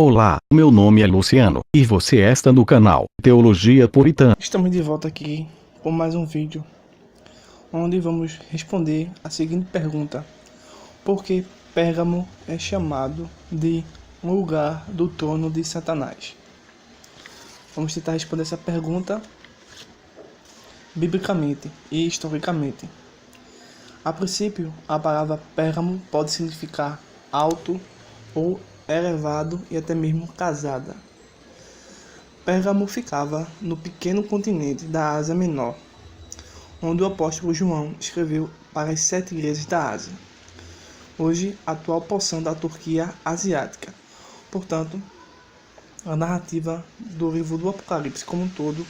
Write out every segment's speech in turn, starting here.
Olá, meu nome é Luciano, e você está no canal Teologia Puritana. Estamos de volta aqui com mais um vídeo, onde vamos responder a seguinte pergunta: por que Pérgamo é chamado de um lugar do trono de Satanás? Vamos tentar responder essa pergunta biblicamente e historicamente. A princípio, a palavra Pérgamo pode significar alto ou elevado e até mesmo casada. Pérgamo ficava no pequeno continente da Ásia Menor, onde o apóstolo João escreveu para as 7 igrejas da Ásia, hoje atual porção da Turquia asiática. Portanto, a narrativa do livro do Apocalipse como um todo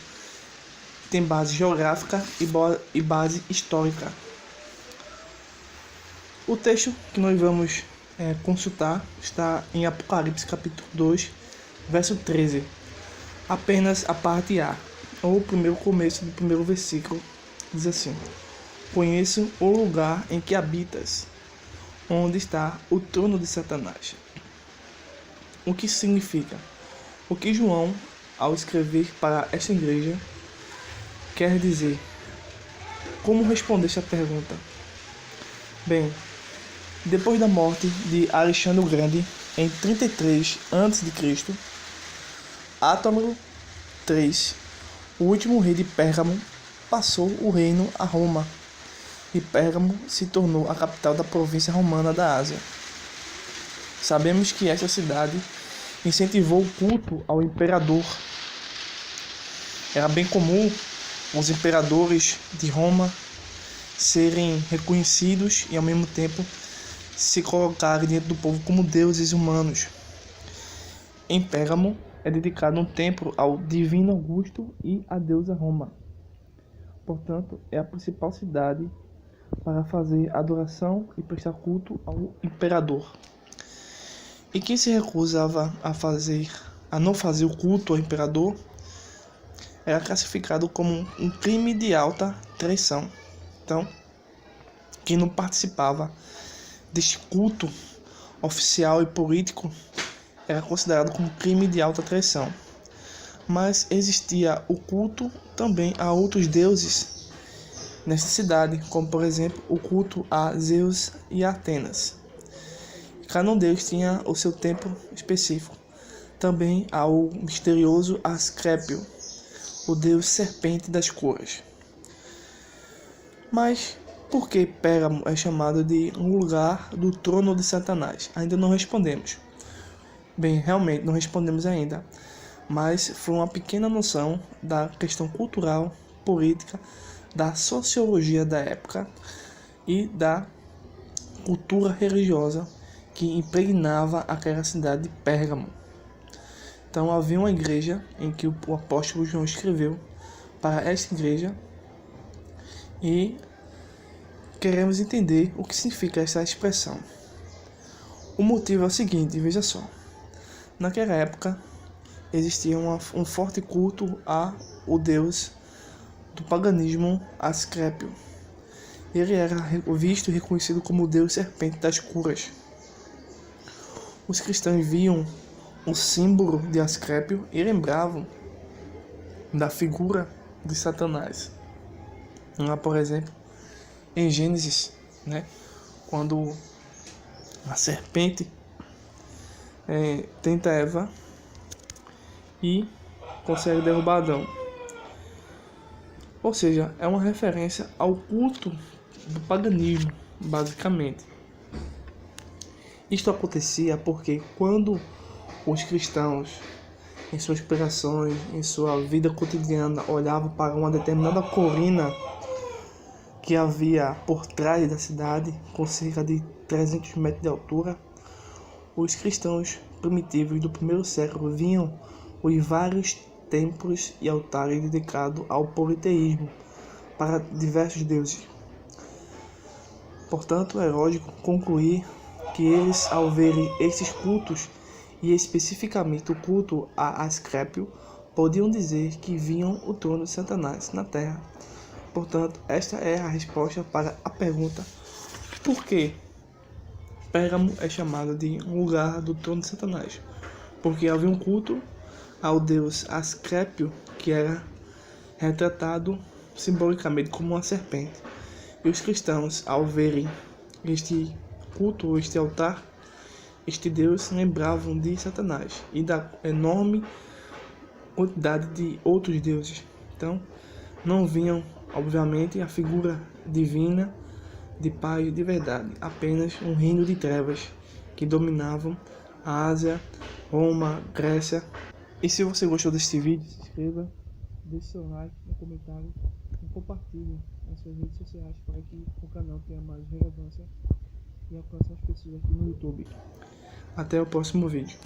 tem base geográfica e base histórica. O texto que nós vamos consultar está em Apocalipse capítulo 2, verso 13, apenas a parte A, ou o primeiro começo do primeiro versículo. Diz assim: conheço o lugar em que habitas, onde está o trono de Satanás. O que isso significa? O que João, ao escrever para esta igreja, quer dizer? Como responder esta pergunta? Bem, depois da morte de Alexandre o Grande, em 33 a.C., Átalo III, o último rei de Pérgamo, passou o reino a Roma, e Pérgamo se tornou a capital da província romana da Ásia. Sabemos que esta cidade incentivou o culto ao imperador. Era bem comum os imperadores de Roma serem reconhecidos e ao mesmo tempo se colocarem dentro do povo como deuses humanos. Em Pérgamo é dedicado um templo ao divino Augusto e à deusa Roma. Portanto, é a principal cidade para fazer adoração e prestar culto ao imperador. E quem se recusava a não fazer o culto ao imperador era classificado como um crime de alta traição. Então, quem não participava deste culto oficial e político era considerado como crime de alta traição. Mas existia o culto também a outros deuses nesta cidade, como por exemplo o culto a Zeus e a Atenas. Cada um deles tinha o seu templo específico. Também ao misterioso Asclépio, o deus serpente das cores. Mas por que Pérgamo é chamado de um lugar do trono de Satanás? Ainda não respondemos. Bem, realmente não respondemos ainda, mas foi uma pequena noção da questão cultural, política, da sociologia da época e da cultura religiosa que impregnava aquela cidade de Pérgamo. Então havia uma igreja em que o apóstolo João escreveu para esta igreja e queremos entender o que significa essa expressão. O motivo é o seguinte, veja só. Naquela época existia um forte culto ao deus do paganismo Asclépio. Ele era visto e reconhecido como o deus serpente das curas. Os cristãos viam o símbolo de Asclépio e lembravam da figura de Satanás. Por exemplo, em Gênesis, quando a serpente tenta Eva e consegue derrubar Adão. Ou seja, é uma referência ao culto do paganismo, basicamente. Isto acontecia porque quando os cristãos, em suas pregações, em sua vida cotidiana, olhavam para uma determinada colina que havia por trás da cidade, com cerca de 300 metros de altura, os cristãos primitivos do primeiro século viam os vários templos e altares dedicados ao politeísmo para diversos deuses. Portanto, é lógico concluir que eles, ao verem esses cultos, e especificamente o culto a Asclépio, podiam dizer que viam o trono de Satanás na terra. Portanto, esta é a resposta para a pergunta: por que Pérgamo é chamado de um lugar do trono de Satanás? porque havia um culto ao deus Asclépio, que era retratado simbolicamente como uma serpente. E os cristãos, ao verem este culto, este altar, este deus, lembravam de Satanás e da enorme quantidade de outros deuses. Então, não viam, obviamente, a figura divina de paz de verdade, apenas um reino de trevas que dominavam a Ásia, Roma, Grécia. E se você gostou deste vídeo, se inscreva, deixe seu like no comentário e compartilhe nas suas redes sociais para que o canal tenha mais relevância e alcance as pessoas aqui no YouTube. Até o próximo vídeo.